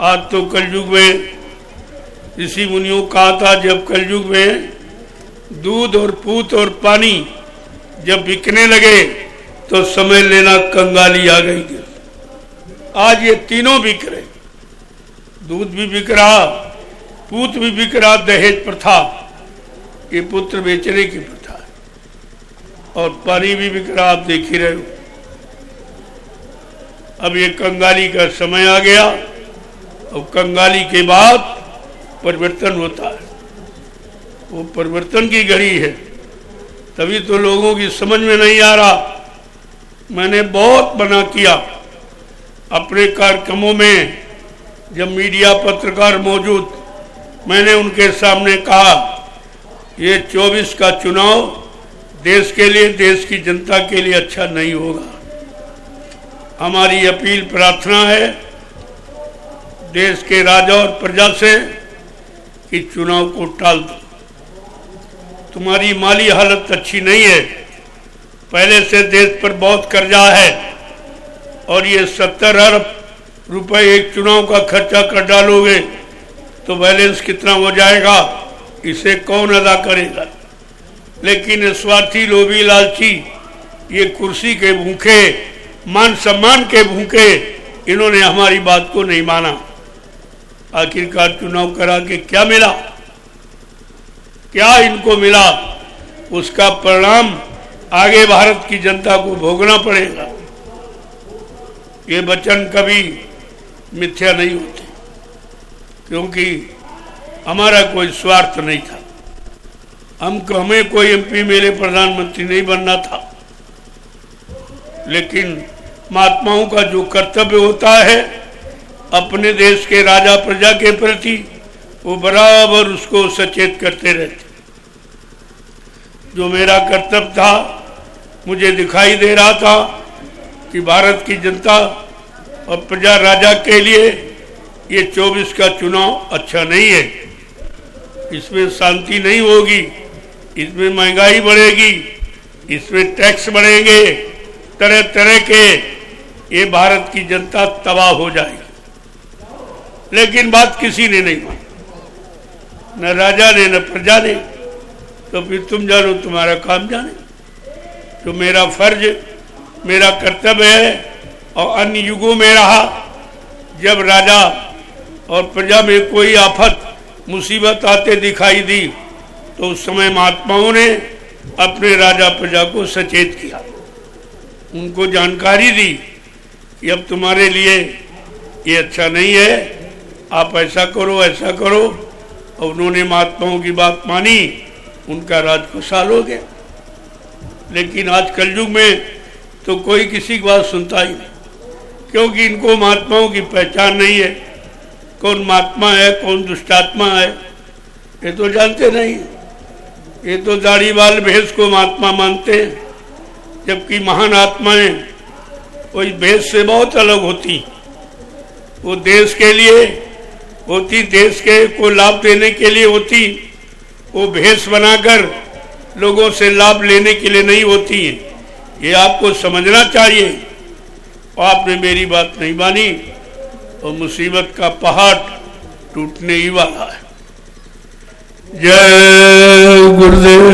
आज तो कलयुग में ऋषि मुनियों कहा था, जब कलयुग में दूध और पूत और पानी जब बिकने लगे तो समझ लेना कंगाली आ गई। आज ये तीनों बिक रहे, दूध भी बिक रहा, पूत भी बिक रहा, दहेज प्रथा, ये पुत्र बेचने की प्रथा है, और पानी भी बिक रहा, आप देख ही रहे हो। अब ये कंगाली का समय आ गया, और कंगाली के बाद परिवर्तन होता है, वो परिवर्तन की घड़ी है। तभी तो लोगों की समझ में नहीं आ रहा। मैंने बहुत मना किया अपने कार्यक्रमों में, जब मीडिया पत्रकार मौजूद, मैंने उनके सामने कहा ये 24 का चुनाव देश के लिए, देश की जनता के लिए अच्छा नहीं होगा। हमारी अपील प्रार्थना है देश के राजा और प्रजा से कि चुनाव को टाल दो। तुम्हारी माली हालत अच्छी नहीं है, पहले से देश पर बहुत कर्जा है, और ये 70 अरब रुपए एक चुनाव का खर्चा कर डालोगे तो बैलेंस कितना हो जाएगा, इसे कौन अदा करेगा। लेकिन स्वार्थी, लोभी, लालची, ये कुर्सी के भूखे, मान सम्मान के भूखे, इन्होंने हमारी बात को नहीं माना। आखिरकार चुनाव करा के क्या मिला, क्या इनको मिला, उसका परिणाम आगे भारत की जनता को भोगना पड़ेगा। ये वचन कभी मिथ्या नहीं होते, क्योंकि हमारा कोई स्वार्थ नहीं था। हमें कोई एमपी, मेरे प्रधानमंत्री नहीं बनना था, लेकिन महात्माओं का जो कर्तव्य होता है अपने देश के राजा प्रजा के प्रति, वो बराबर उसको सचेत करते रहते। जो मेरा कर्तव्य था, मुझे दिखाई दे रहा था कि भारत की जनता और प्रजा राजा के लिए ये 24 का चुनाव अच्छा नहीं है। इसमें शांति नहीं होगी, इसमें महंगाई बढ़ेगी, इसमें टैक्स बढ़ेंगे, तरह तरह के, ये भारत की जनता तबाह हो जाएगी। लेकिन बात किसी ने नहीं मानी, न राजा ने न प्रजा ने। तो फिर तुम जानो, तुम्हारा काम जाने। जो मेरा फर्ज, मेरा कर्तव्य है, और अन्य युगों में रहा, जब राजा और प्रजा में कोई आफत, मुसीबत आते दिखाई दी, तो उस समय महात्माओं ने अपने राजा प्रजा को सचेत किया, उनको जानकारी दी कि अब तुम्हारे लिए ये अच्छा नहीं है, आप ऐसा करो, ऐसा करो। और उन्होंने महात्माओं की बात मानी, उनका राज खुशहाल हो गया। लेकिन आज कलयुग में तो कोई किसी की बात सुनता ही नहीं, क्योंकि इनको महात्माओं की पहचान नहीं है। कौन महात्मा है, कौन दुष्टात्मा है, ये तो जानते नहीं। ये तो दाढ़ी बाल भेष को महात्मा मानते हैं, जबकि महान आत्माएं वही भेष से बहुत अलग होती। वो देश के लिए होती, देश के को लाभ देने के लिए होती। वो भेष बनाकर लोगों से लाभ लेने के लिए नहीं होती है। ये आपको समझना चाहिए। आपने मेरी बात नहीं मानी और मुसीबत का पहाड़ टूटने ही वाला है। जय गुरुदेव,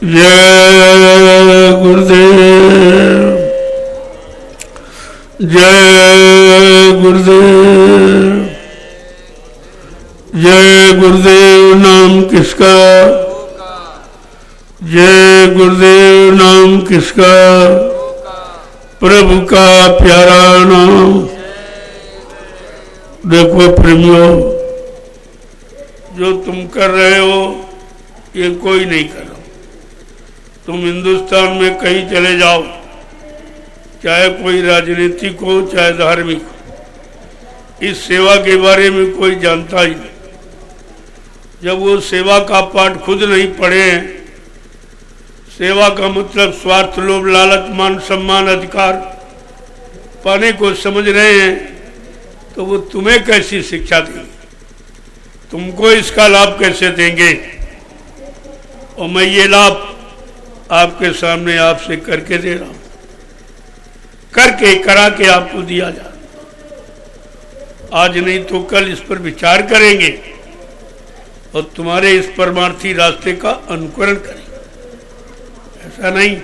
जय गुरुदेव, जय गुरुदेव, जय गुरुदेव। नाम किसका, जय गुरुदेव नाम किसका, प्रभु का प्यारा नाम। देखो प्रेमियों, जो तुम कर रहे हो ये कोई नहीं कर रहा। तुम हिंदुस्तान में कहीं चले जाओ, चाहे कोई राजनीतिक हो चाहे धार्मिक हो, इस सेवा के बारे में कोई जानता ही नहीं। जब वो सेवा का पाठ खुद नहीं पढ़े हैं, सेवा का मतलब स्वार्थ, लोभ, लालच, मान सम्मान, अधिकार पाने को समझ रहे हैं, तो वो तुम्हें कैसी शिक्षा देंगे, तुमको इसका लाभ कैसे देंगे। और मैं ये लाभ आपके सामने आपसे करके दे रहा हूं, करके करा के आपको दिया जा। आज नहीं तो कल इस पर विचार करेंगे और तुम्हारे इस परमार्थी रास्ते का अनुकरण करेंगे। ऐसा नहीं,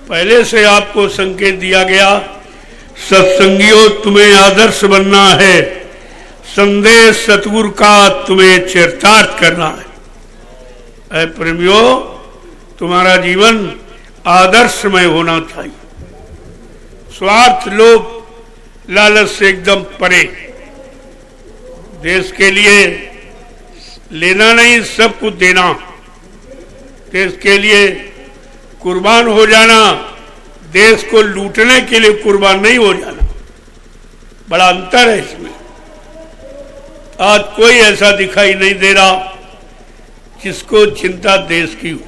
पहले से आपको संकेत दिया गया, सत्संगियों तुम्हें आदर्श बनना है, संदेश सतगुरु का तुम्हें चरितार्थ करना है। ऐ प्रेमियों, तुम्हारा जीवन आदर्शमय होना चाहिए, स्वार्थ लोभ लालच से एकदम परे, देश के लिए लेना नहीं सब कुछ देना, देश के लिए कुर्बान हो जाना, देश को लूटने के लिए कुर्बान नहीं हो जाना, बड़ा अंतर है इसमें। आज कोई ऐसा दिखाई नहीं दे रहा जिसको चिंता देश की हो,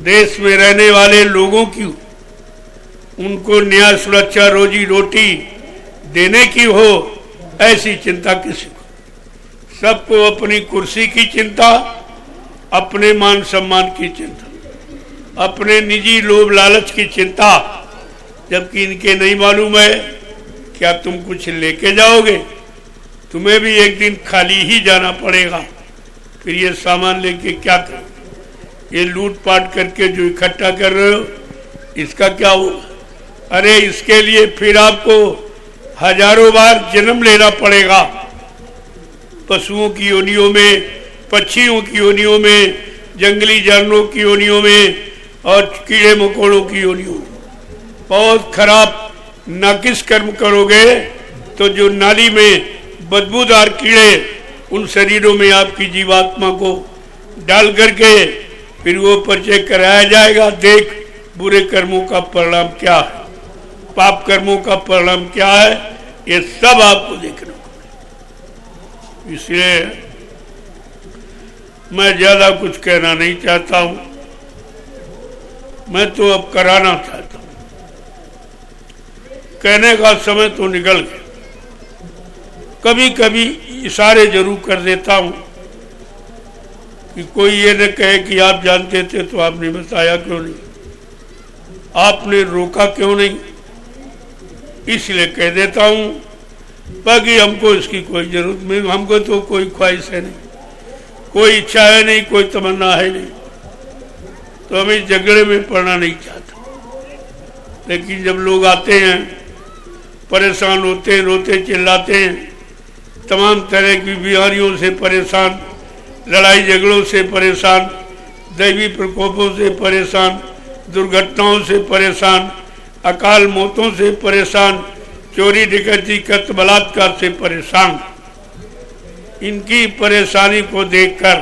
देश में रहने वाले लोगों की हो, उनको न्याय सुरक्षा रोजी रोटी देने की हो, ऐसी चिंता किसी को। सबको अपनी कुर्सी की चिंता, अपने मान सम्मान की चिंता, अपने निजी लोभ लालच की चिंता, जबकि इनके नहीं मालूम है क्या तुम कुछ लेके जाओगे, तुम्हें भी एक दिन खाली ही जाना पड़ेगा। फिर ये सामान लेके क्या करो, ये लूटपाट करके जो इकट्ठा कर रहे हो इसका क्या होगा? अरे इसके लिए फिर आपको हजारों बार जन्म लेना पड़ेगा, पशुओं की योनियों में, पक्षियों की योनियों में, जंगली जानवरों की योनियों में और कीड़े मकोड़ों की योनियों में। बहुत खराब नाकिस कर्म करोगे तो जो नाली में बदबूदार कीड़े उन शरीरों में आपकी जीवात्मा को डाल करके फिर वो परिचय कराया जाएगा, देख बुरे कर्मों का परिणाम क्या है, पाप कर्मों का परिणाम क्या है, ये सब आपको देखना पड़ेगा। इसलिए मैं ज्यादा कुछ कहना नहीं चाहता हूं, मैं तो अब कराना चाहता हूं। कहने का समय तो निकल गया, कभी कभी इशारे जरूर कर देता हूं कि कोई ये न कहे कि आप जानते थे तो आपने बताया क्यों नहीं, आपने रोका क्यों नहीं, इसलिए कह देता हूं। बाकी हमको इसकी कोई जरूरत नहीं, हमको तो कोई ख्वाहिश है नहीं, कोई इच्छा है नहीं, कोई तमन्ना है नहीं, तो हम इस झगड़े में पड़ना नहीं चाहता। लेकिन जब लोग आते हैं, परेशान होते हैं, रोते चिल्लाते हैं, तमाम तरह की बीमारियों से परेशान, लड़ाई झगड़ों से परेशान, दैवी प्रकोपों से परेशान, दुर्घटनाओं से परेशान, अकाल मौतों से परेशान, चोरी डकैती कत्ल बलात्कार से परेशान, इनकी परेशानी को देखकर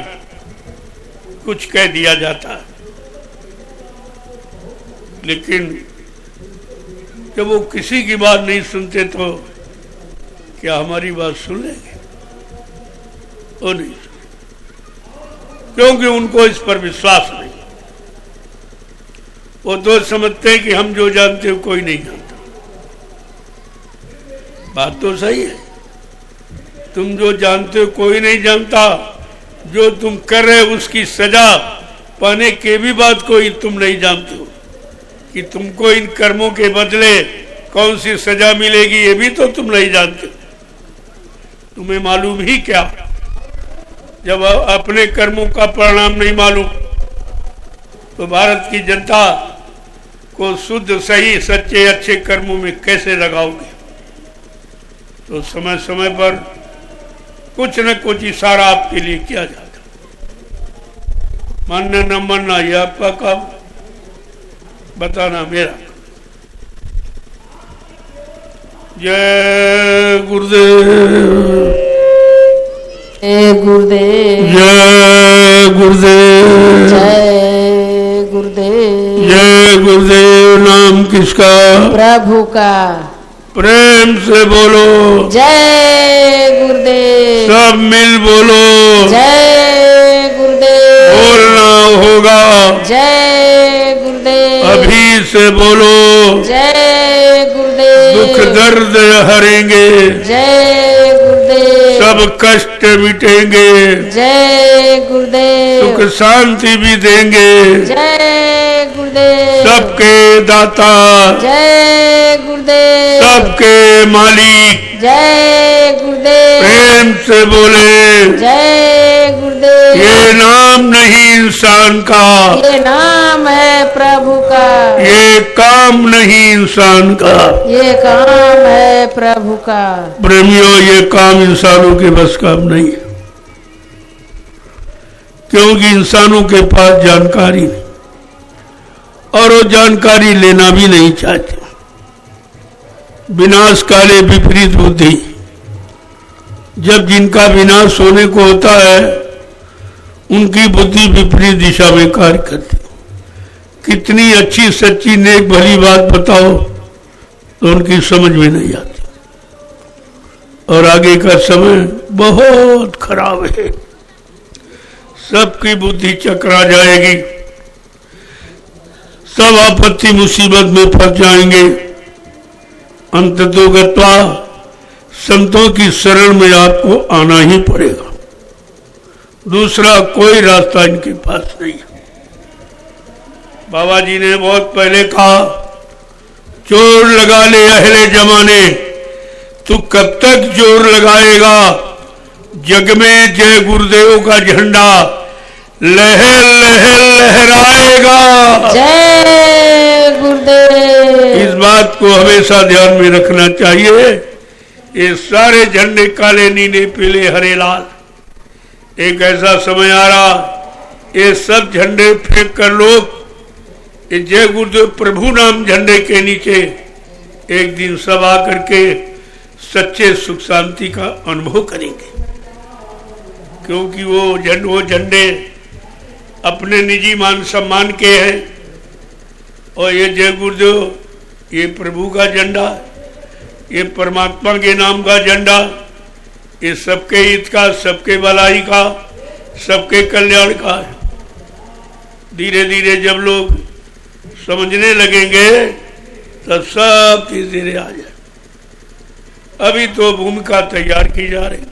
कुछ कह दिया जाता है। लेकिन जब वो किसी की बात नहीं सुनते तो क्या हमारी बात सुन लेंगे? वो नहीं सुने, क्योंकि उनको इस पर विश्वास नहीं। वो तो समझते हैं कि हम जो जानते हो कोई नहीं जानता। बात तो सही है, तुम जो जानते हो कोई नहीं जानता, जो तुम कर रहे हो उसकी सजा पाने के भी बात कोई तुम नहीं जानते हो कि तुमको इन कर्मों के बदले कौन सी सजा मिलेगी, ये भी तो तुम नहीं जानते। तुम्हें मालूम ही क्या, जब अपने कर्मों का परिणाम नहीं मालूम तो भारत की जनता को शुद्ध सही सच्चे अच्छे कर्मों में कैसे लगाओगे? तो समय समय पर कुछ न कुछ इशारा आपके लिए किया जाता, मानना न मानना ये आपका काम, बताना मेरा। जय गुरुदेव, जय गुरुदेव, जय गुरुदेव, जय गुरुदेव, जय गुरुदेव। नाम किसका? प्रभु का। प्रेम से बोलो, जय गुरुदेव। सब मिल बोलो, जय गुरुदेव। बोलना होगा, जय गुरुदेव। अभी से बोलो, जय गुरुदेव। दुख दर्द हरेंगे, जय गुरुदेव। सब कष्ट मिटेंगे, जय गुरुदेव। सुख शांति भी देंगे। जय गुरुदेव। सबके दाता, जय गुरुदेव। सबके मालिक, जय गुरुदेव। प्रेम से बोले जय गुरुदेव। ये नाम नहीं इंसान का, ये नाम है प्रभु का, ये काम नहीं इंसान का। ये काम है प्रभु का। प्रेमियों, ये काम इंसानों के बस काम नहीं है, क्योंकि इंसानों के पास जानकारी नहीं और वो जानकारी लेना भी नहीं चाहते। विनाश काले विपरीत बुद्धि, जब जिनका विनाश होने को होता है उनकी बुद्धि विपरीत दिशा में कार्य करती। कितनी अच्छी सच्ची नेक भली बात बताओ तो उनकी समझ में नहीं आती, और आगे का समय बहुत खराब है। सबकी बुद्धि चकरा जाएगी, सब आपत्ति मुसीबत में फंस जाएंगे। अंततोगत्वा संतों की शरण में आपको आना ही पड़ेगा, दूसरा कोई रास्ता इनके पास नहीं है। बाबा जी ने बहुत पहले कहा, जोर लगा ले अहले जमाने, तू कब तक जोर लगाएगा, जग में जय गुरुदेव का झंडा लहर लहर लहराएगा। जय गुरुदेव। इस बात को हमेशा ध्यान में रखना चाहिए। ये सारे झंडे काले नीले पीले हरे लाल, एक ऐसा समय आ रहा, ये सब झंडे फेंक कर लोग ये जय गुरुदेव प्रभु नाम झंडे के नीचे एक दिन सब आकर के सच्चे सुख शांति का अनुभव करेंगे, क्योंकि वो झंडे अपने निजी मान सम्मान के हैं, और ये जय गुरुदेव ये प्रभु का झंडा, ये परमात्मा के नाम का झंडा, ये सबके हित का, सबके भलाई का, सबके कल्याण का है। धीरे धीरे जब लोग समझने लगेंगे तब सब धीरे धीरे आ जाए। अभी तो भूमिका तैयार की जा रही,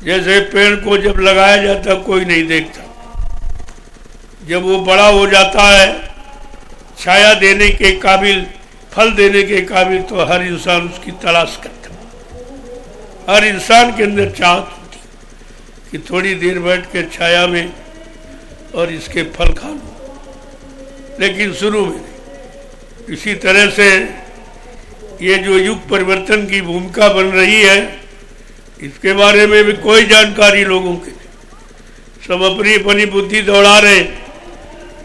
जैसे पेड़ को जब लगाया जाता कोई नहीं देखता, जब वो बड़ा हो जाता है छाया देने के काबिल, फल देने के काबिल, तो हर इंसान उसकी तलाश करता। हर इंसान के अंदर चाहत होती कि थोड़ी देर बैठ के छाया में और इसके फल खा लो, लेकिन शुरू में नहीं। इसी तरह से ये जो युग परिवर्तन की भूमिका बन रही है, इसके बारे में भी कोई जानकारी लोगों की नहीं। सब अपनी अपनी बुद्धि दौड़ा रहे।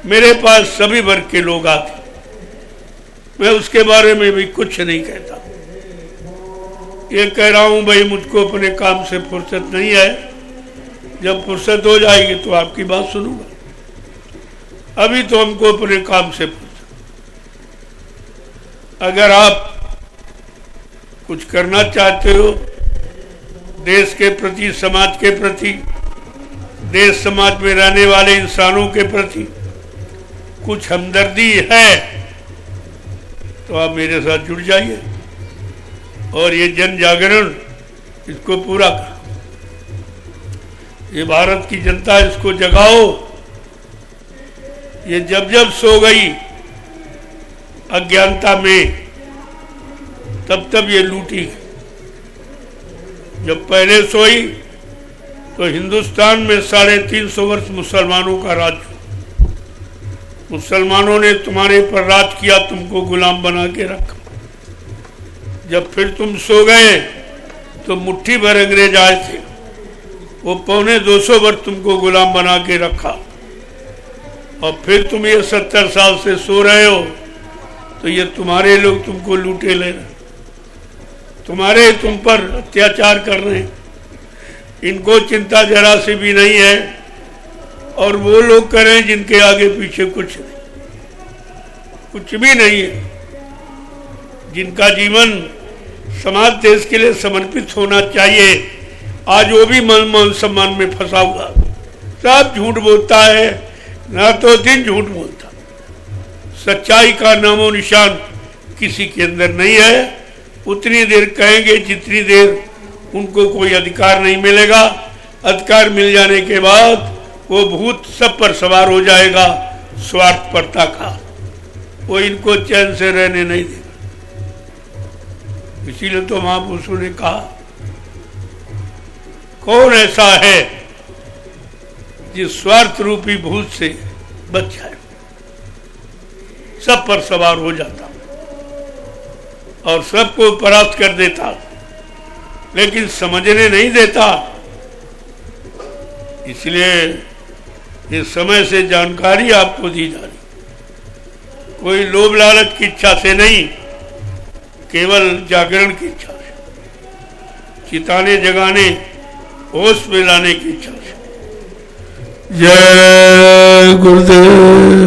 मेरे पास सभी वर्ग के लोग आते, मैं उसके बारे में भी कुछ नहीं कहता। ये कह रहा हूं भाई, मुझको अपने काम से फुर्सत नहीं है, जब फुर्सत हो जाएगी तो आपकी बात सुनूंगा। अभी तो हमको अपने काम से फुर्सत। अगर आप कुछ करना चाहते हो देश के प्रति, समाज के प्रति, देश समाज में रहने वाले इंसानों के प्रति कुछ हमदर्दी है, तो आप मेरे साथ जुड़ जाइए और ये जन जागरण इसको पूरा करो। ये भारत की जनता, इसको जगाओ। ये जब जब सो गई अज्ञानता में, तब तब ये लूटी। जब पहले सोई तो हिंदुस्तान में 350 वर्ष मुसलमानों का राज हुआ। मुसलमानों ने तुम्हारे पर राज किया, तुमको गुलाम बना के रखा। जब फिर तुम सो गए तो मुट्ठी भर अंग्रेज आए थे, वो 250 वर्ष तुमको गुलाम बना के रखा। और फिर तुम ये 70 साल से सो रहे हो, तो ये तुम्हारे लोग तुमको लूटे ले रहे, तुम्हारे तुम पर अत्याचार कर रहे हैं। इनको चिंता जरा सी भी नहीं है, और वो लोग कर रहे हैं जिनके आगे पीछे कुछ नहीं, कुछ भी नहीं है, जिनका जीवन समाज देश के लिए समर्पित होना चाहिए। आज वो भी मान सम्मान में फंसा हुआ, सब झूठ बोलता है, ना तो दिन झूठ बोलता। सच्चाई का नामो निशान किसी के अंदर नहीं है। उतनी देर कहेंगे जितनी देर उनको कोई अधिकार नहीं मिलेगा। अधिकार मिल जाने के बाद वो भूत सब पर सवार हो जाएगा, स्वार्थपरता का, वो इनको चैन से रहने नहीं देगा। इसीलिए तो महापुरुषों ने कहा, कौन ऐसा है जिस स्वार्थ रूपी भूत से बच जाए, सब पर सवार हो जाता और सबको परास्त कर देता, लेकिन समझने नहीं देता। इसलिए ये समय से जानकारी आपको दी जा रही, कोई लोभ लालच की इच्छा से नहीं, केवल जागरण की इच्छा से, चिताने जगाने होश में लाने की इच्छा से। जय गुरुदेव।